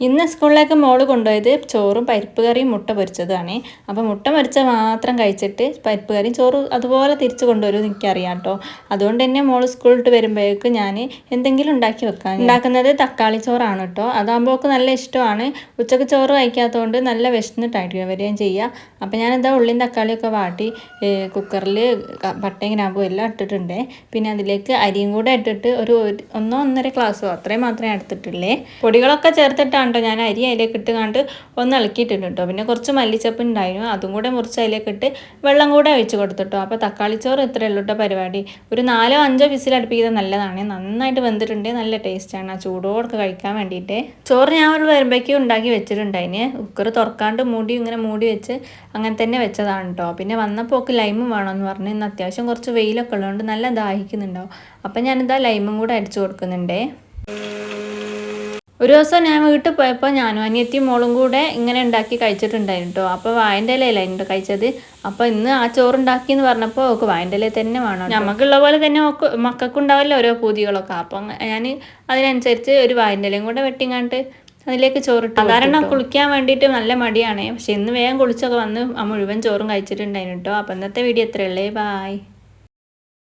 ഇന്ന് സ്കൂളിലേക്ക് മോള് കൊണ്ടുപോയത് ചോറും പരിപ്പ് കറിയും മുട്ട പൊരിച്ചതാണ്. അപ്പോൾ മുട്ട പൊരിച്ച മാത്രം കഴിച്ചിട്ട് പരിപ്പ് കറിയും ചോറും അതുപോലെ തിരിച്ച് കൊണ്ടുവരുമെന്ന് എനിക്കറിയാം കേട്ടോ. അതുകൊണ്ട് തന്നെ മോള് സ്കൂളിട്ട് വരുമ്പോഴേക്ക് ഞാൻ എന്തെങ്കിലും ഉണ്ടാക്കി വെക്കാൻ ഉണ്ടാക്കുന്നത് തക്കാളി ചോറാണ് കേട്ടോ. അതാകുമ്പോൾ നല്ല ഇഷ്ടമാണ്. ഉച്ചക്ക് ചോറ് കഴിക്കാത്തതുകൊണ്ട് നല്ല വിശന്നിട്ടായിരിക്കും വരികയും ചെയ്യുക. അപ്പോൾ ഞാനെന്താ ഉള്ളിയും തക്കാളിയൊക്കെ വാട്ടി കുക്കറിൽ പട്ടയും ഗ്രാമ്പും എല്ലാം ഇട്ടിട്ടുണ്ട്. പിന്നെ അതിലേക്ക് അരിയും കൂടെ ഇട്ടിട്ട് ഒരു 1-1.5 ഗ്ലാസ്സോ അത്രയും മാത്രമേ എടുത്തിട്ടുള്ളേ. പൊടികളൊക്കെ ചേർത്തിട്ടാണ് ഞാൻ അരി അതിലേക്ക് ഇട്ട് കണ്ട് ഒന്ന് ഇളക്കിയിട്ടുണ്ട് കേട്ടോ. പിന്നെ കുറച്ച് മല്ലിച്ചപ്പ് ഉണ്ടായിരുന്നു, അതും കൂടെ മുറിച്ച് അതിലേക്ക് ഇട്ട് വെള്ളം കൂടെ ഒഴിച്ച് കൊടുത്തിട്ടോ. അപ്പോൾ തക്കാളി ചോറ് ഇത്രയേ ഉള്ളൂ കേട്ടോ പരിപാടി. ഒരു 4-5 വിസിൽ അടുപ്പിക്കുന്നത് നല്ലതാണ്. നന്നായിട്ട് വെന്തിട്ടുണ്ട്, നല്ല ടേസ്റ്റാണ് ആ ചൂടോടൊക്കെ കഴിക്കാൻ വേണ്ടിയിട്ട്. ചോറ് ഞാൻ ഒരു വരുമ്പോഴേക്കും ഉണ്ടാക്കി വെച്ചിട്ടുണ്ടായിന്. കുക്കർ തുറക്കാണ്ട് ഇങ്ങനെ മൂടി വെച്ച് അങ്ങനെ തന്നെ വെച്ചതാണ് കേട്ടോ. പിന്നെ വന്നപ്പോൾ ഒക്കെ ലൈമും വേണമെന്ന് പറഞ്ഞ് ഇന്ന് അത്യാവശ്യം കുറച്ച് വെയിലൊക്കെ ഉള്ളതുകൊണ്ട് നല്ല ദാഹിക്കുന്നുണ്ടാവും. അപ്പം ഞാനിതാ ലൈമും കൂടെ അടിച്ചു കൊടുക്കുന്നുണ്ടേ. ഒരു ദിവസം ഞാൻ വീട്ടിൽ പോയപ്പോൾ ഞാനും അനിയത്തിയും മോളും കൂടെ ഇങ്ങനെ ഉണ്ടാക്കി കഴിച്ചിട്ടുണ്ടായിരുന്നു കേട്ടോ. അപ്പോൾ വാഴൻ്റെ ഇലയിലായിരുന്നു കഴിച്ചത്. അപ്പോൾ ഇന്ന് ആ ചോറുണ്ടാക്കിയെന്ന് പറഞ്ഞപ്പോൾ ഓക്ക് വാഴൻ്റെ ഇല തന്നെ വേണം. നമുക്കുള്ള പോലെ തന്നെ മക്കൾക്കുണ്ടാവില്ല ഓരോ പൂതികളൊക്കെ. അപ്പം ഞാൻ അതിനനുസരിച്ച് ഒരു വാഴൻ്റെ ഇലയും കൂടെ വെട്ടിങ്ങാണ്ട് അതിലേക്ക് ചോറിട്ട്. സാധാരണ കുളിക്കാൻ വേണ്ടിയിട്ട് നല്ല മടിയാണ്. പക്ഷെ ഇന്ന് വേഗം കുളിച്ചൊക്കെ വന്ന് ആ മുഴുവൻ ചോറും കഴിച്ചിട്ടുണ്ടായിരുന്നു കേട്ടോ. അപ്പോൾ ഇന്നത്തെ വീഡിയോ എത്രയുള്ളേ. ബായ്.